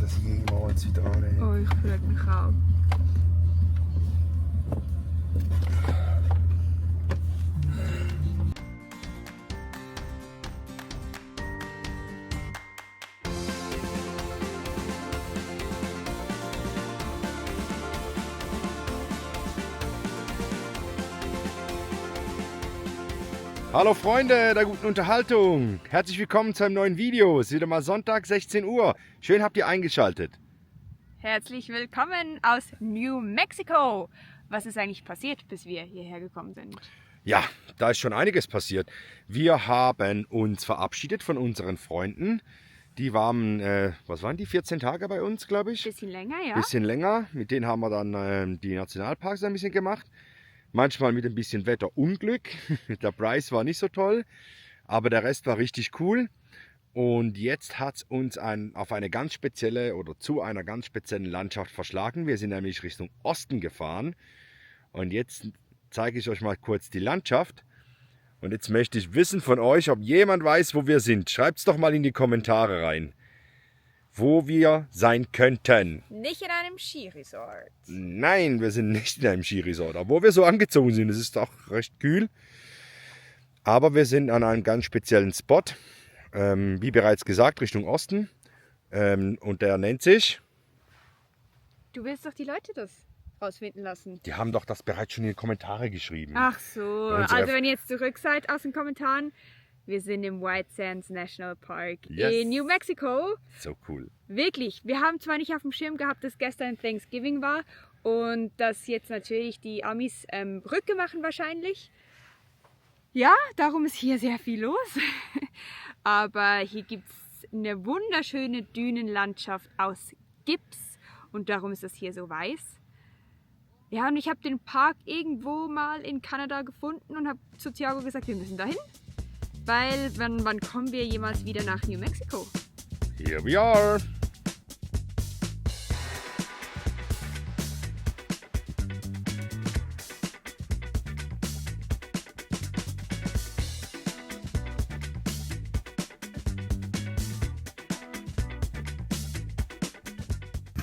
das jemals wieder an. Oh, ich freue mich auch. Hallo Freunde der guten Unterhaltung, herzlich willkommen zu einem neuen Video. Es ist wieder mal Sonntag, 16 Uhr. Schön habt ihr eingeschaltet. Herzlich willkommen aus New Mexico. Was ist eigentlich passiert, bis wir hierher gekommen sind? Ja, da ist schon einiges passiert. Wir haben uns verabschiedet von unseren Freunden. Die waren, was waren die, 14 Tage bei uns, glaube ich? Bisschen länger, ja? Bisschen länger. Mit denen haben wir dann die Nationalparks ein bisschen gemacht. Manchmal mit ein bisschen Wetterunglück. Der Preis war nicht so toll, aber der Rest war richtig cool. Und jetzt hat es uns auf eine ganz spezielle oder zu einer ganz speziellen Landschaft verschlagen. Wir sind nämlich Richtung Osten gefahren. Und jetzt zeige ich euch mal kurz die Landschaft. Und jetzt möchte ich wissen von euch, ob jemand weiß, wo wir sind. Schreibt es doch mal in die Kommentare rein, wo wir sein könnten. Nicht in einem Skiresort. Nein, wir sind nicht in einem Skiresort, obwohl wir so angezogen sind. Es ist auch recht kühl. Aber wir sind an einem ganz speziellen Spot, wie bereits gesagt, Richtung Osten. Und der nennt sich... Du willst doch die Leute das rausfinden lassen. Die haben doch das bereits schon in die Kommentare geschrieben. Ach so, also wenn ihr jetzt zurück seid aus den Kommentaren, wir sind im White Sands National Park in New Mexico. So cool. Wirklich, wir haben zwar nicht auf dem Schirm gehabt, dass gestern Thanksgiving war und dass jetzt natürlich die Amis Brücke machen wahrscheinlich. Ja, darum ist hier sehr viel los. Aber hier gibt es eine wunderschöne Dünenlandschaft aus Gips und darum ist das hier so weiß. Ja, und ich habe den Park irgendwo mal in Kanada gefunden und habe zu Thiago gesagt, wir müssen dahin. Weil, wann kommen wir jemals wieder nach New Mexico? Here we are.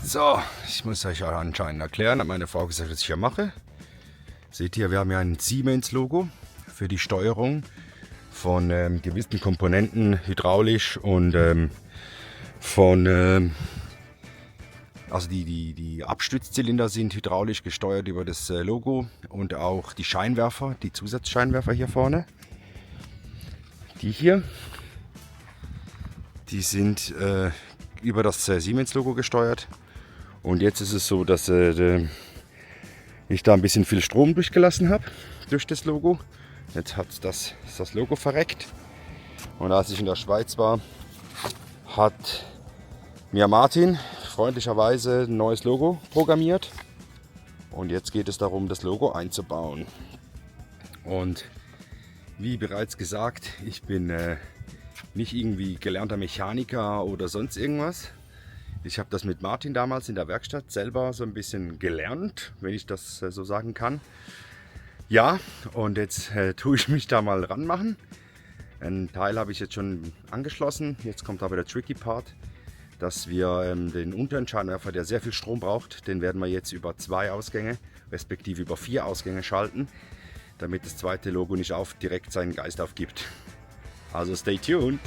So, ich muss euch anscheinend erklären, hat meine Frau gesagt, was ich hier mache. Seht ihr, wir haben ja ein Siemens-Logo für die Steuerung von gewissen Komponenten, hydraulisch und also die Abstützzylinder sind hydraulisch gesteuert über das Logo und auch die Scheinwerfer, die Zusatzscheinwerfer hier vorne. Die hier, die sind über das Siemens-Logo gesteuert. Und jetzt ist es so, dass ich da ein bisschen viel Strom durchgelassen habe durch das Logo. Jetzt ist das Logo verreckt. Und als ich in der Schweiz war, hat mir Martin freundlicherweise ein neues Logo programmiert. Und jetzt geht es darum, das Logo einzubauen. Und wie bereits gesagt, ich bin nicht irgendwie gelernter Mechaniker oder sonst irgendwas. Ich habe das mit Martin damals in der Werkstatt selber so ein bisschen gelernt, wenn ich das so sagen kann. Ja, und jetzt tue ich mich da mal ranmachen. Einen Teil habe ich jetzt schon angeschlossen. Jetzt kommt aber der tricky Part, dass wir den unteren Scheinwerfer, der sehr viel Strom braucht, den werden wir jetzt über 2 Ausgänge, respektive über 4 Ausgänge schalten, damit das zweite Logo nicht direkt seinen Geist aufgibt. Also stay tuned!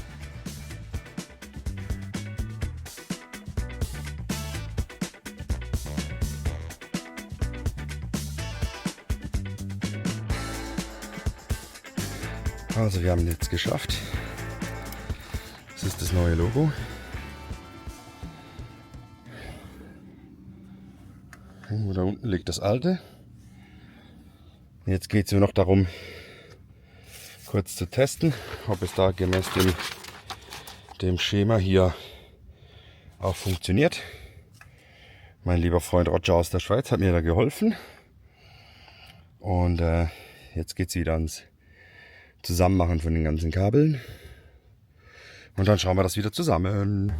Also wir haben jetzt geschafft. Das ist das neue Logo. Irgendwo da unten liegt das alte. Jetzt geht es nur noch darum, kurz zu testen, ob es da gemäß dem Schema hier auch funktioniert. Mein lieber Freund Roger aus der Schweiz hat mir da geholfen. Und jetzt geht es wieder ans Zusammenmachen von den ganzen Kabeln. Und dann schauen wir das wieder zusammen.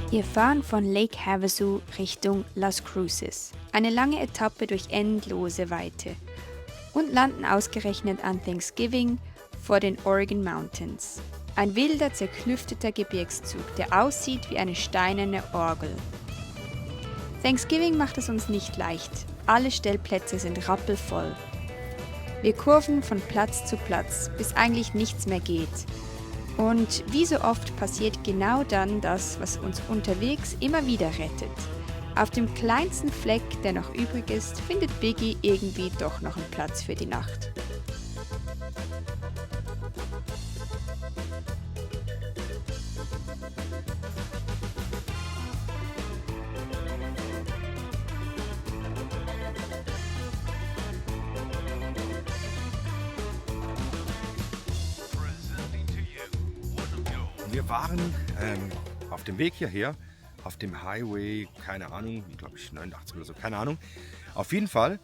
Wir fahren von Lake Havasu Richtung Las Cruces, eine lange Etappe durch endlose Weite, und landen ausgerechnet an Thanksgiving vor den Oregon Mountains. Ein wilder, zerklüfteter Gebirgszug, der aussieht wie eine steinerne Orgel. Thanksgiving macht es uns nicht leicht. Alle Stellplätze sind rappelvoll. Wir kurven von Platz zu Platz, bis eigentlich nichts mehr geht. Und wie so oft passiert genau dann das, was uns unterwegs immer wieder rettet. Auf dem kleinsten Fleck, der noch übrig ist, findet Biggie irgendwie doch noch einen Platz für die Nacht. Wir waren auf dem Weg hierher, auf dem Highway, keine Ahnung, glaube ich 89 oder so, keine Ahnung. Auf jeden Fall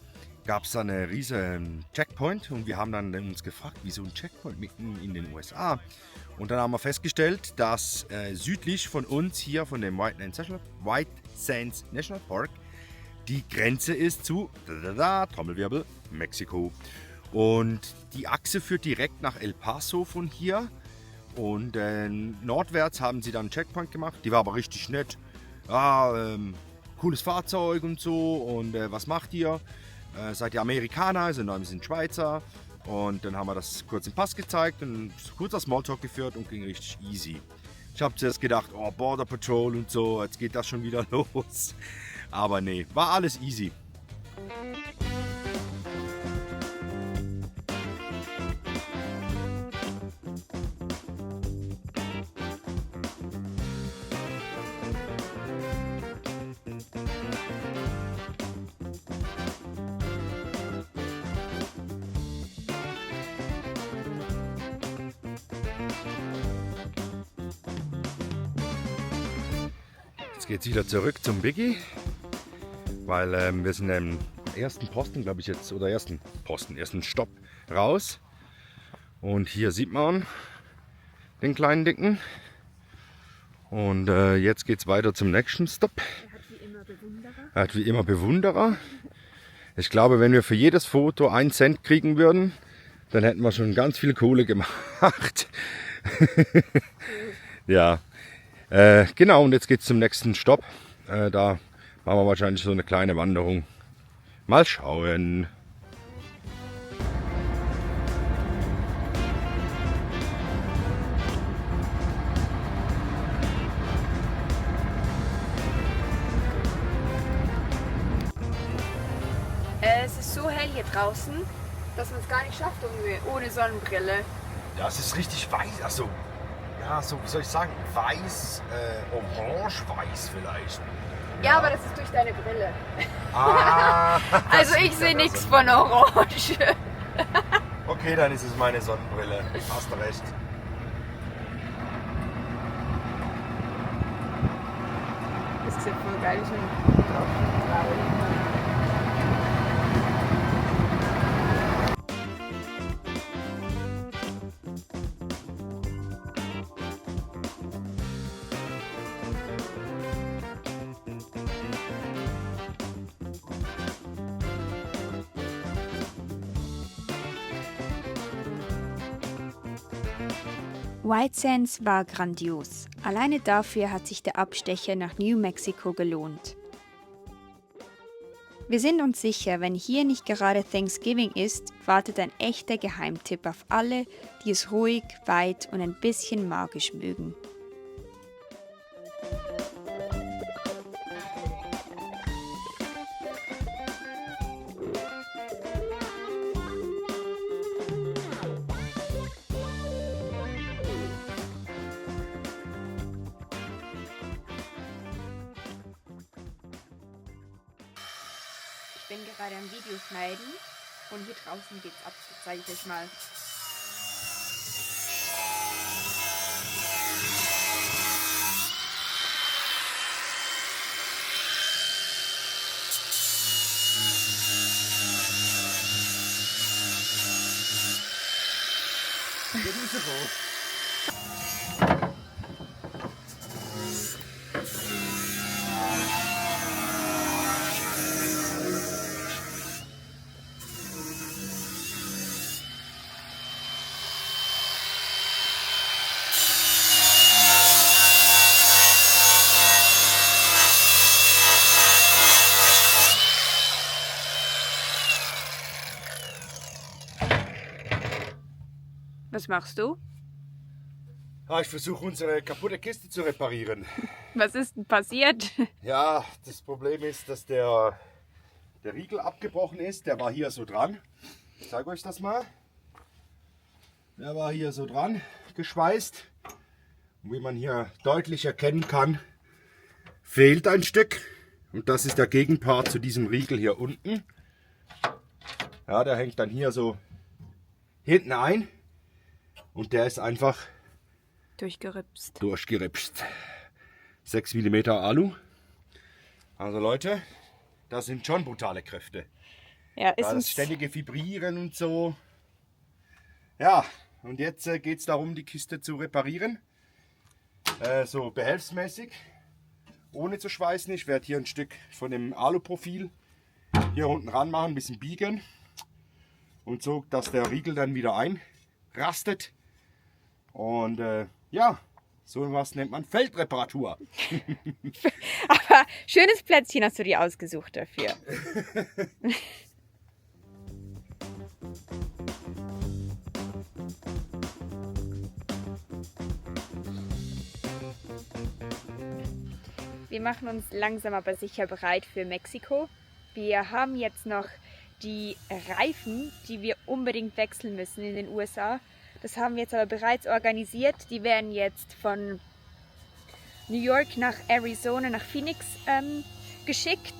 gab es da einen riesen Checkpoint und wir haben dann uns gefragt, wieso ein Checkpoint mitten in den USA? Und dann haben wir festgestellt, dass südlich von uns hier, von dem White Sands National Park, die Grenze ist zu, Trommelwirbel, Mexiko. Und die Achse führt direkt nach El Paso von hier. Und nordwärts haben sie dann einen Checkpoint gemacht, die war aber richtig nett. Cooles Fahrzeug und so. Und was macht ihr? Seid ihr Amerikaner? Wir sind Schweizer. Und dann haben wir das kurz im Pass gezeigt und kurz das Smalltalk geführt und ging richtig easy. Ich habe zuerst gedacht, oh, Border Patrol und so, jetzt geht das schon wieder los. Aber nee, war alles easy. Jetzt geht es wieder zurück zum Biggie, weil wir sind im ersten Posten, glaube ich jetzt, oder ersten Stopp raus. Und hier sieht man den kleinen Dicken. Und jetzt geht es weiter zum nächsten Stopp. Er hat wie immer Bewunderer. Ich glaube, wenn wir für jedes Foto 1 Cent kriegen würden, dann hätten wir schon ganz viel Kohle gemacht. Ja. Genau, und jetzt geht es zum nächsten Stopp. Da machen wir wahrscheinlich so eine kleine Wanderung. Mal schauen. Es ist so hell hier draußen, dass man es gar nicht schafft ohne Sonnenbrille. Ja, es ist richtig weiß. Also, ja, so, wie soll ich sagen? Weiß, orange-weiß vielleicht. Ja, aber das ist durch deine Brille. Ah, Also ich sehe nichts von Orange. Okay, dann ist es meine Sonnenbrille. Hast du recht. Das ist ja voll geil, schon drauf. White Sands war grandios. Alleine dafür hat sich der Abstecher nach New Mexico gelohnt. Wir sind uns sicher, wenn hier nicht gerade Thanksgiving ist, wartet ein echter Geheimtipp auf alle, die es ruhig, weit und ein bisschen magisch mögen. Ich bin gerade am Video schneiden und hier draußen geht's ab, das zeige ich euch mal. Was machst du? Ich versuche unsere kaputte Kiste zu reparieren. Was ist denn passiert? Ja, das Problem ist, dass der Riegel abgebrochen ist. Der war hier so dran. Ich zeige euch das mal. Der war hier so dran, geschweißt. Und wie man hier deutlich erkennen kann, fehlt ein Stück. Und das ist der Gegenpart zu diesem Riegel hier unten. Ja, der hängt dann hier so hinten ein. Und der ist einfach durchgeripst. 6 mm Alu. Also Leute, das sind schon brutale Kräfte. Ja, ist Das uns ständige Vibrieren und so. Ja, und jetzt geht es darum, die Kiste zu reparieren. So behelfsmäßig, ohne zu schweißen. Ich werde hier ein Stück von dem Aluprofil hier unten ran machen, ein bisschen biegen. Und so, dass der Riegel dann wieder einrastet. Und ja, so was nennt man Feldreparatur. Aber schönes Plätzchen hast du dir ausgesucht dafür. Wir machen uns langsam aber sicher bereit für Mexiko. Wir haben jetzt noch die Reifen, die wir unbedingt wechseln müssen in den USA. Das haben wir jetzt aber bereits organisiert. Die werden jetzt von New York nach Arizona, nach Phoenix geschickt.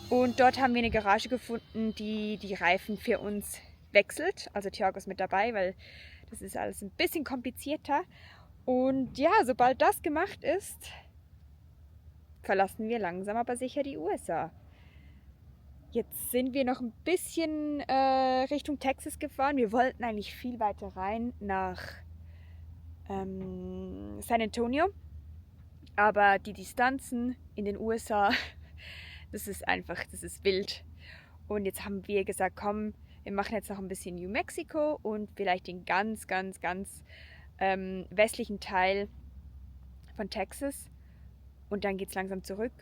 Und dort haben wir eine Garage gefunden, die die Reifen für uns wechselt. Also Thiago ist mit dabei, weil das ist alles ein bisschen komplizierter. Und ja, sobald das gemacht ist, verlassen wir langsam aber sicher die USA. Jetzt sind wir noch ein bisschen Richtung Texas gefahren. Wir wollten eigentlich viel weiter rein nach San Antonio. Aber die Distanzen in den USA, das ist wild. Und jetzt haben wir gesagt, komm, wir machen jetzt noch ein bisschen New Mexico und vielleicht den ganz westlichen Teil von Texas. Und dann geht es langsam zurück.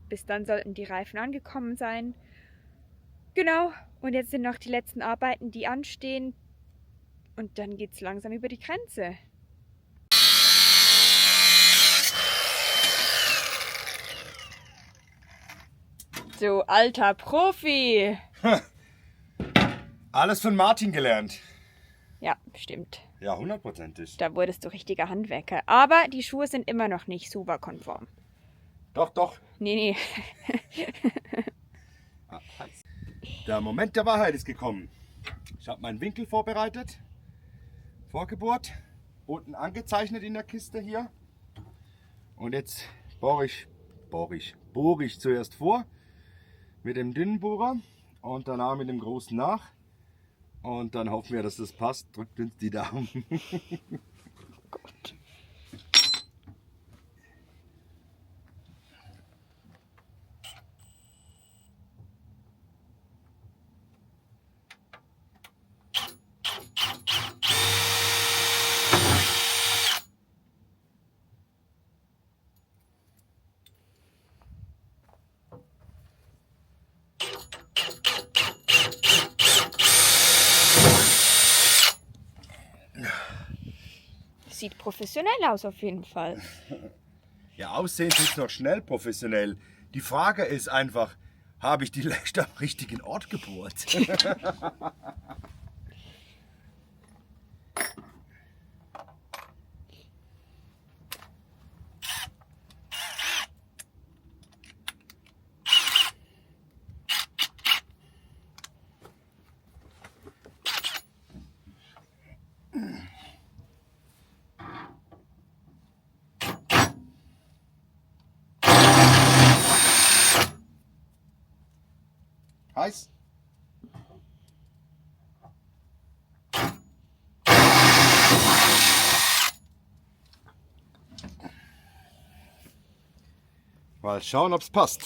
Bis dann sollten die Reifen angekommen sein. Genau, und jetzt sind noch die letzten Arbeiten, die anstehen. Und dann geht es langsam über die Grenze. So, alter Profi. Alles von Martin gelernt. Ja, stimmt. Ja, 100%. Da wurdest du richtiger Handwerker. Aber die Schuhe sind immer noch nicht Suva-konform. Doch. Nee. Der Moment der Wahrheit ist gekommen. Ich habe meinen Winkel vorbereitet, vorgebohrt, unten angezeichnet in der Kiste hier. Und jetzt bohre ich zuerst vor mit dem dünnen Bohrer und danach mit dem großen nach. Und dann hoffen wir, dass das passt. Drückt uns die Daumen. Gott. Sieht professionell aus auf jeden Fall. Ja, aussehen ist noch schnell professionell. Die Frage ist einfach, habe ich die Löcher am richtigen Ort gebohrt? Heiß? Mal schauen, ob es passt.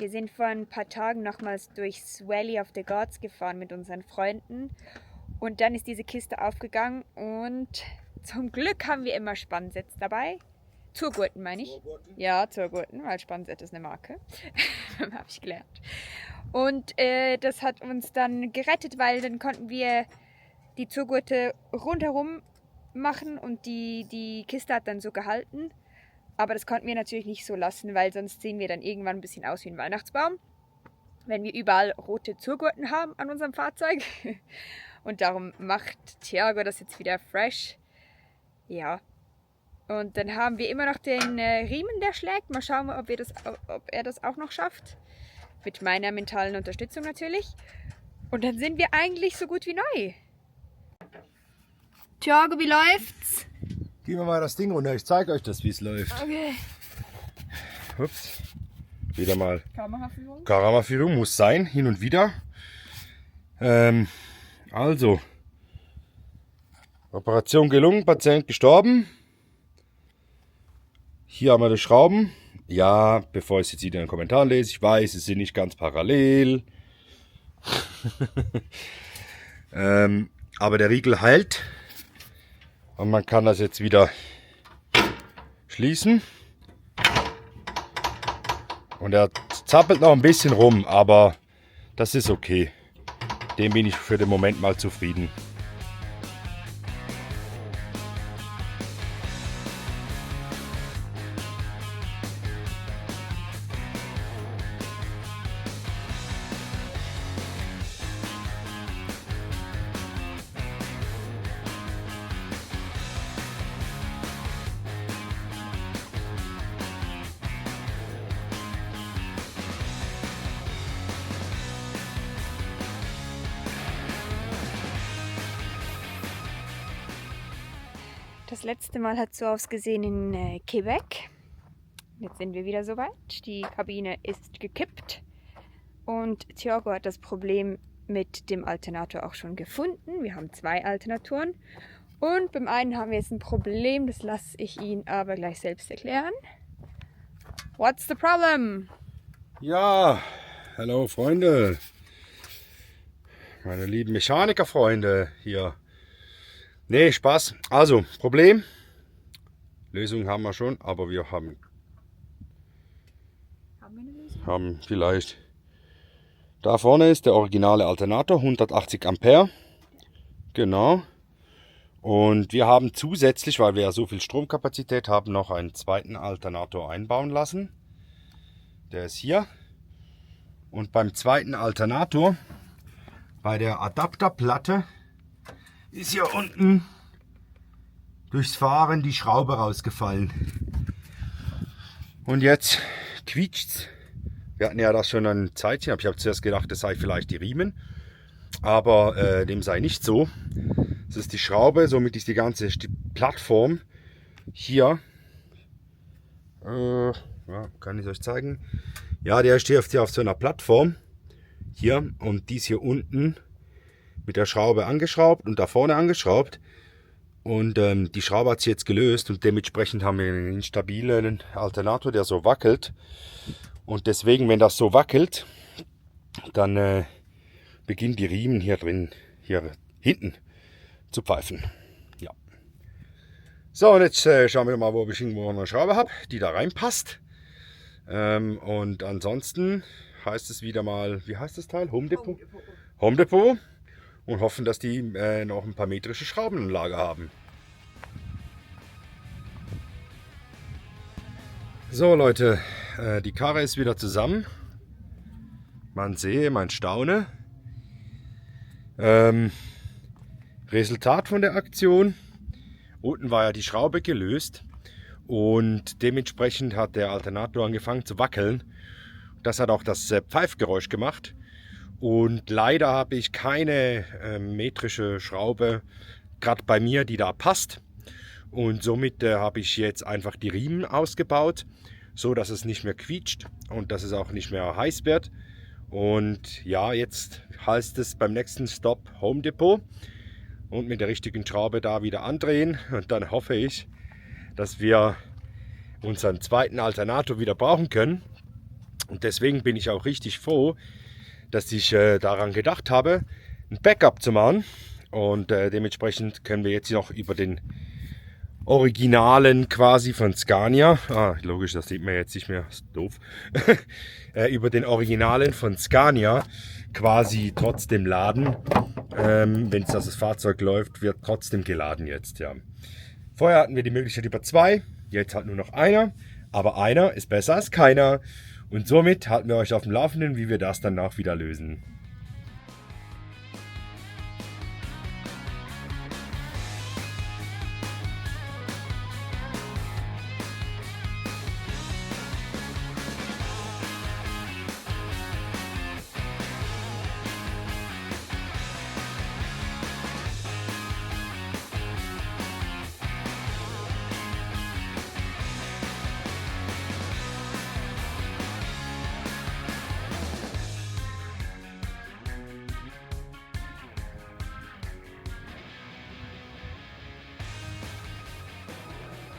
Wir sind vor ein paar Tagen nochmals durchs Valley of the Gods gefahren mit unseren Freunden und dann ist diese Kiste aufgegangen und zum Glück haben wir immer Spannsets dabei. Zurgurten meine ich. Zurgurten? Ja, Zurgurten, weil Spannset ist eine Marke. Habe ich gelernt. Und das hat uns dann gerettet, weil dann konnten wir die Zurgurte rundherum machen und die Kiste hat dann so gehalten. Aber das konnten wir natürlich nicht so lassen, weil sonst sehen wir dann irgendwann ein bisschen aus wie ein Weihnachtsbaum, wenn wir überall rote Zurgurten haben an unserem Fahrzeug. Und darum macht Thiago das jetzt wieder fresh. Ja. Und dann haben wir immer noch den Riemen, der schlägt. Mal schauen, ob er das auch noch schafft. Mit meiner mentalen Unterstützung natürlich. Und dann sind wir eigentlich so gut wie neu. Thiago, wie läuft's? Gehen wir mal das Ding runter, ich zeige euch das, wie es läuft. Okay. Ups. Wieder mal. Kameraführung. Kameraführung muss sein, hin und wieder. Also. Operation gelungen, Patient gestorben. Hier haben wir die Schrauben. Ja, bevor ich es jetzt wieder in den Kommentaren lese, ich weiß, es sind nicht ganz parallel. Aber der Riegel heilt. Und man kann das jetzt wieder schließen. Und er zappelt noch ein bisschen rum, aber das ist okay. Dem bin ich für den Moment mal zufrieden. Das letzte Mal hat es so ausgesehen in Quebec. Jetzt sind wir wieder soweit. Die Kabine ist gekippt. Und Thiago hat das Problem mit dem Alternator auch schon gefunden. Wir haben 2 Alternatoren. Und beim einen haben wir jetzt ein Problem. Das lasse ich ihn aber gleich selbst erklären. What's the problem? Ja, hallo Freunde. Meine lieben Mechanikerfreunde hier. Nee, Spaß. Also, Problem. Lösung haben wir schon, aber wir haben wir eine Lösung? Haben vielleicht. Da vorne ist der originale Alternator, 180 Ampere. Genau. Und wir haben zusätzlich, weil wir ja so viel Stromkapazität haben, noch einen zweiten Alternator einbauen lassen. Der ist hier. Und beim zweiten Alternator, bei der Adapterplatte, ist hier unten durchs Fahren die Schraube rausgefallen. Und jetzt quietscht's. Wir hatten ja das schon ein Zeitchen, ich habe zuerst gedacht, das sei vielleicht die Riemen. Aber dem sei nicht so. Das ist die Schraube, somit ist die Plattform hier. Ja, kann ich euch zeigen. Ja, der steht hier auf so einer Plattform. Hier und die ist hier unten mit der Schraube angeschraubt und da vorne angeschraubt. Und die Schraube hat sich jetzt gelöst und dementsprechend haben wir einen instabilen Alternator, der so wackelt. Und deswegen, wenn das so wackelt, dann beginnen die Riemen hier hinten zu pfeifen. Ja. So, und jetzt schauen wir mal, wo ich irgendwo eine Schraube habe, die da reinpasst. Und ansonsten heißt es wieder mal, wie heißt das Teil? Home Depot. Home Depot. Und hoffen, dass die noch ein paar metrische Schrauben im Lager haben. So Leute, die Karre ist wieder zusammen. Man sehe, man staune. Resultat von der Aktion. Unten war ja die Schraube gelöst und dementsprechend hat der Alternator angefangen zu wackeln. Das hat auch das Pfeifgeräusch gemacht. Und leider habe ich keine metrische Schraube, gerade bei mir, die da passt. Und somit habe ich jetzt einfach die Riemen ausgebaut, so dass es nicht mehr quietscht und dass es auch nicht mehr heiß wird. Und ja, jetzt heißt es beim nächsten Stop Home Depot und mit der richtigen Schraube da wieder andrehen. Und dann hoffe ich, dass wir unseren zweiten Alternator wieder brauchen können. Und deswegen bin ich auch richtig froh, dass ich daran gedacht habe, ein Backup zu machen. Und dementsprechend können wir jetzt noch über den Originalen quasi von Scania, logisch, das sieht man jetzt nicht mehr, ist doof, über den Originalen von Scania quasi trotzdem laden. Wenn das Fahrzeug läuft, wird trotzdem geladen jetzt, ja. Vorher hatten wir die Möglichkeit über 2, jetzt halt nur noch einer, aber einer ist besser als keiner. Und somit halten wir euch auf dem Laufenden, wie wir das danach wieder lösen.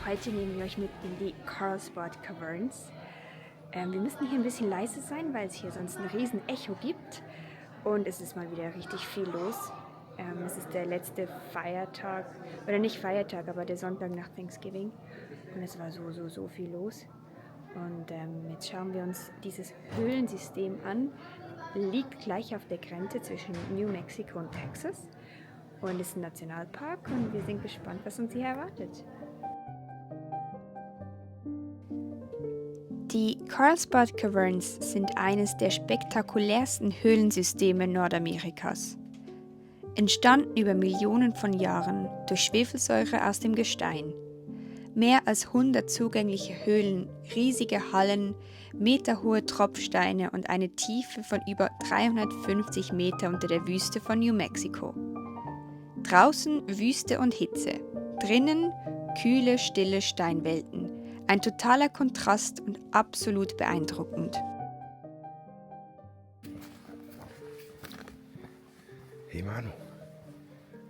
Heute nehmen wir euch mit in die Carlsbad Caverns. Wir müssen hier ein bisschen leise sein, weil es hier sonst ein riesen Echo gibt. Und es ist mal wieder richtig viel los. Es ist der letzte Feiertag, oder nicht Feiertag, aber der Sonntag nach Thanksgiving. Und es war so viel los. Und jetzt schauen wir uns dieses Höhlensystem an. Liegt gleich auf der Grenze zwischen New Mexico und Texas. Und ist ein Nationalpark und wir sind gespannt, was uns hier erwartet. Die Carlsbad Caverns sind eines der spektakulärsten Höhlensysteme Nordamerikas. Entstanden über Millionen von Jahren durch Schwefelsäure aus dem Gestein. Mehr als 100 zugängliche Höhlen, riesige Hallen, meterhohe Tropfsteine und eine Tiefe von über 350 Meter unter der Wüste von New Mexico. Draußen Wüste und Hitze, drinnen kühle, stille Steinwelten. Ein totaler Kontrast und absolut beeindruckend. Hey Manu,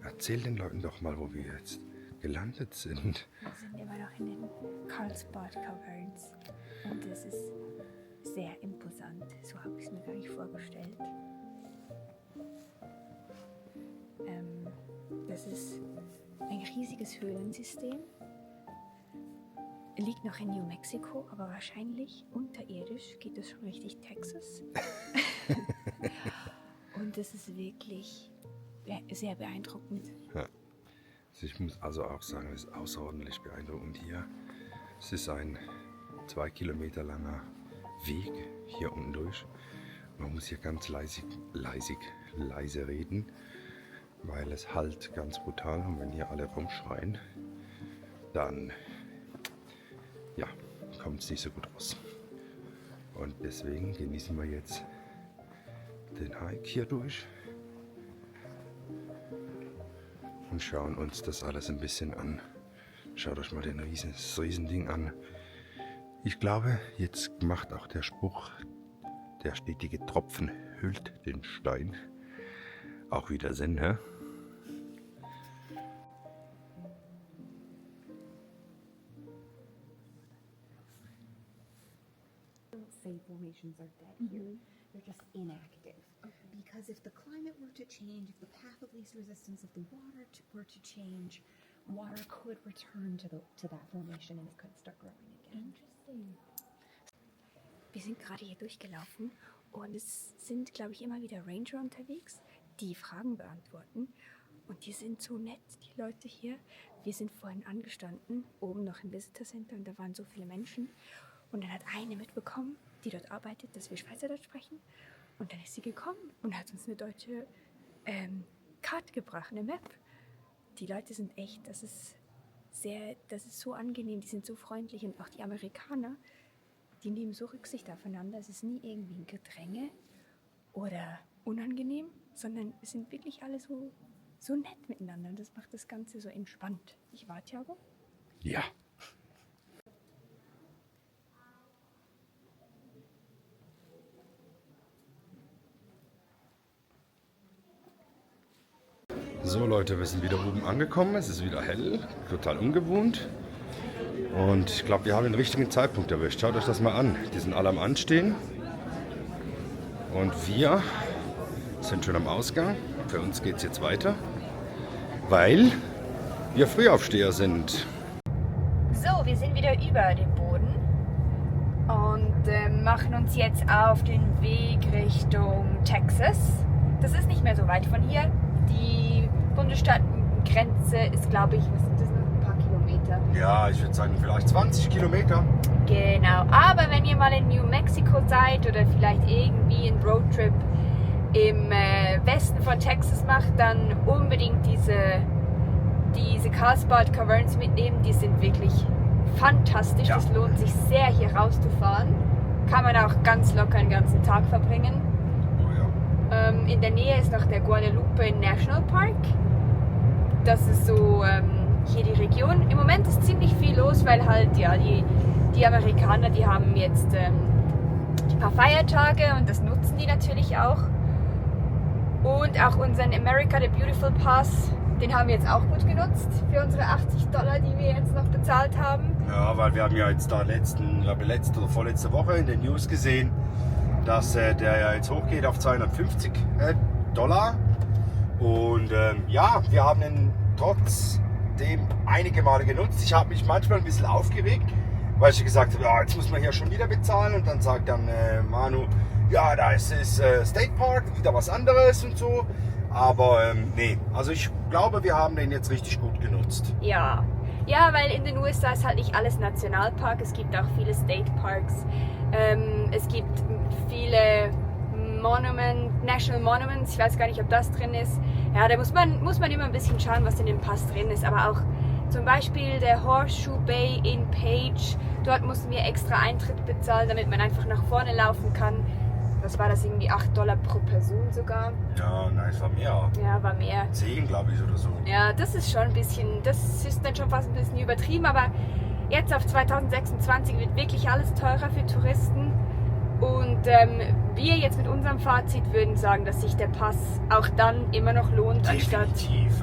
erzähl den Leuten doch mal, wo wir jetzt gelandet sind. Wir sind immer noch in den Carlsbad Caverns und es ist sehr imposant. So habe ich es mir gar nicht vorgestellt. Das ist ein riesiges Höhlensystem. Liegt noch in New Mexico, aber wahrscheinlich unterirdisch geht es schon richtig Texas. Und das ist wirklich sehr beeindruckend. Ja. Also ich muss also auch sagen, es ist außerordentlich beeindruckend hier. Es ist ein 2 Kilometer langer Weg hier unten durch. Man muss hier ganz leise reden, weil es halt ganz brutal und wenn hier alle rumschreien, dann ja, kommt es nicht so gut raus. Und deswegen genießen wir jetzt den Hike hier durch und schauen uns das alles ein bisschen an. Schaut euch mal das Riesending an. Ich glaube, jetzt macht auch der Spruch, der stetige Tropfen hüllt den Stein, auch wieder Sinn, hä? Say formations are dead here. They're just inactive. Because if the climate were to change, if the path of least resistance of the water were to change, water could return to that formation and it could start growing again. Interesting. Wir sind gerade hier durchgelaufen und es sind, glaube ich, immer wieder Ranger unterwegs, die Fragen beantworten. Und die sind so nett, die Leute hier. Wir sind vorhin angestanden, oben noch im Visitor Center und da waren so viele Menschen. Und dann hat eine mitbekommen, die dort arbeitet, dass wir Schweizerdeutsch sprechen. Und dann ist sie gekommen und hat uns eine deutsche Karte gebracht, eine Map. Die Leute sind echt, das ist so angenehm, die sind so freundlich. Und auch die Amerikaner, die nehmen so Rücksicht aufeinander. Es ist nie irgendwie ein Gedränge oder unangenehm, sondern es sind wirklich alle so nett miteinander. Und das macht das Ganze so entspannt. Nicht wahr, Thiago? Ja. So Leute, wir sind wieder oben angekommen, es ist wieder hell, total ungewohnt und ich glaube, wir haben den richtigen Zeitpunkt erwischt. Schaut euch das mal an, die sind alle am Anstehen Und wir sind schon am Ausgang. Für uns geht es jetzt weiter, weil wir Frühaufsteher sind. So, wir sind wieder über dem Boden und machen uns jetzt auf den Weg Richtung Texas. Das ist nicht mehr so weit von hier. Die Bundesstaatengrenze ist, glaube ich, was sind das, ein paar Kilometer? Ja, ich würde sagen vielleicht 20 Kilometer. Genau, aber wenn ihr mal in New Mexico seid oder vielleicht irgendwie einen Roadtrip im Westen von Texas macht, dann unbedingt diese Carlsbad Caverns mitnehmen. Die sind wirklich fantastisch. Ja. Das lohnt sich sehr, hier rauszufahren. Kann man auch ganz locker einen ganzen Tag verbringen. Oh ja. In der Nähe ist noch der Guadalupe National Park. Das ist so hier die Region. Im Moment ist ziemlich viel los, weil halt ja die Amerikaner, die haben jetzt ein paar Feiertage und das nutzen die natürlich auch. Und auch unseren America the Beautiful Pass, den haben wir jetzt auch gut genutzt für unsere $80, die wir jetzt noch bezahlt haben. Ja, weil wir haben ja jetzt da letzte oder vorletzte Woche in den News gesehen, dass der ja jetzt hochgeht auf $250. Und ja, wir haben ihn trotzdem einige Male genutzt. Ich habe mich manchmal ein bisschen aufgeregt, weil ich gesagt habe, ja, jetzt muss man hier schon wieder bezahlen. Und dann sagt dann Manu, ja, da ist es State Park, wieder was anderes und so. Aber nee, also ich glaube, wir haben den jetzt richtig gut genutzt. Ja, weil in den USA ist halt nicht alles Nationalpark. Es gibt auch viele State Parks. Es gibt viele National Monuments. Ich weiß gar nicht, ob das drin ist. Ja, da muss man immer ein bisschen schauen, was in dem Pass drin ist. Aber auch zum Beispiel der Horseshoe Bay in Page. Dort mussten wir extra Eintritt bezahlen, damit man einfach nach vorne laufen kann. Was war das, irgendwie $8 pro Person sogar? Ja, nein, es war mehr. Ja, war mehr. 10, glaube ich, oder so. Ja, das ist schon ein bisschen, das ist dann schon fast ein bisschen übertrieben, aber jetzt auf 2026 wird wirklich alles teurer für Touristen. Und wir jetzt mit unserem Fazit würden sagen, dass sich der Pass auch dann immer noch lohnt, Definitiv,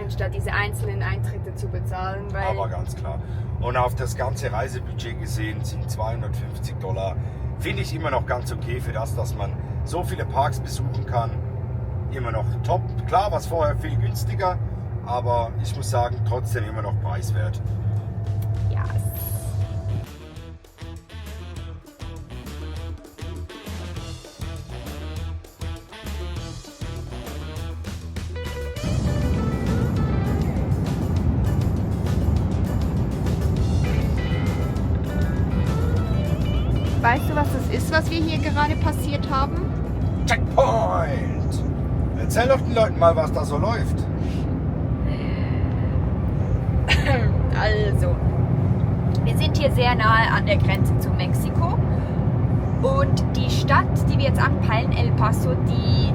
anstatt diese einzelnen Eintritte zu bezahlen. Weil aber ganz klar. Und auf das ganze Reisebudget gesehen sind $250. Finde ich immer noch ganz okay für das, dass man so viele Parks besuchen kann. Immer noch top. Klar, war es vorher viel günstiger, aber ich muss sagen, trotzdem immer noch preiswert. ja, weißt du, was das ist, was wir hier gerade passiert haben? Checkpoint! Erzähl doch den Leuten mal, was da so läuft. Also, wir sind hier sehr nahe an der Grenze zu Mexiko und die Stadt, die wir jetzt anpeilen, El Paso, die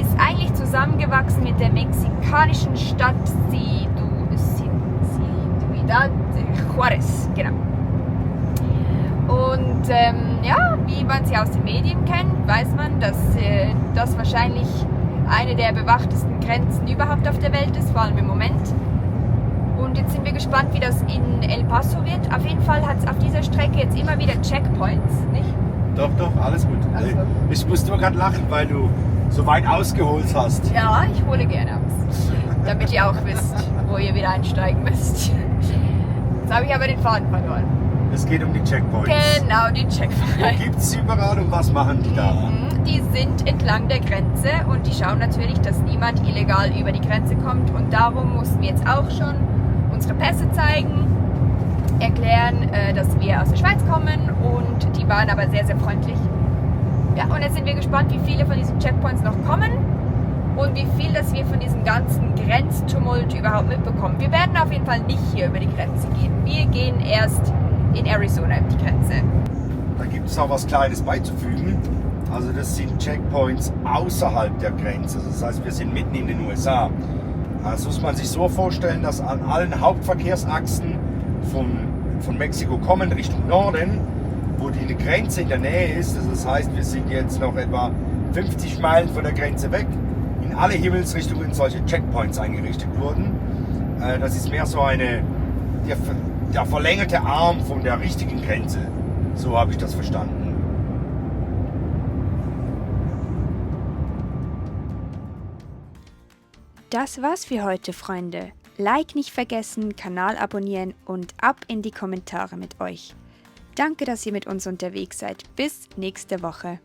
ist eigentlich zusammengewachsen mit der mexikanischen Stadt Ciudad Juárez, genau. Und ja, wie man sie aus den Medien kennt, weiß man, dass das wahrscheinlich eine der bewachtesten Grenzen überhaupt auf der Welt ist, vor allem im Moment. Und jetzt sind wir gespannt, wie das in El Paso wird. Auf jeden Fall hat es auf dieser Strecke jetzt immer wieder Checkpoints, nicht? Doch, alles gut. Ach so. Ich musste nur gerade lachen, weil du so weit ausgeholt hast. Ja, ich hole gerne aus, damit ihr auch wisst, wo ihr wieder einsteigen müsst. Jetzt habe ich aber den Faden verloren. Es geht um die Checkpoints. Genau, die Checkpoints. Gibt es überall und was machen die da? Die sind entlang der Grenze und die schauen natürlich, dass niemand illegal über die Grenze kommt. Und darum mussten wir jetzt auch schon unsere Pässe zeigen, erklären, dass wir aus der Schweiz kommen, und die waren aber sehr, sehr freundlich. Ja, und jetzt sind wir gespannt, wie viele von diesen Checkpoints noch kommen und wie viel, dass wir von diesem ganzen Grenztumult überhaupt mitbekommen. Wir werden auf jeden Fall nicht hier über die Grenze gehen. Wir gehen erst in Arizona über die Grenze. Da gibt es auch was Kleines beizufügen. Also das sind Checkpoints außerhalb der Grenze. Das heißt, wir sind mitten in den USA. Das muss man sich so vorstellen, dass an allen Hauptverkehrsachsen von Mexiko kommen Richtung Norden, wo die Grenze in der Nähe ist. Das heißt, wir sind jetzt noch etwa 50 Meilen von der Grenze weg. In alle Himmelsrichtungen solche Checkpoints eingerichtet wurden. Das ist mehr so der verlängerte Arm von der richtigen Grenze. So habe ich das verstanden. Das war's für heute, Freunde. Like nicht vergessen, Kanal abonnieren und ab in die Kommentare mit euch. Danke, dass ihr mit uns unterwegs seid. Bis nächste Woche.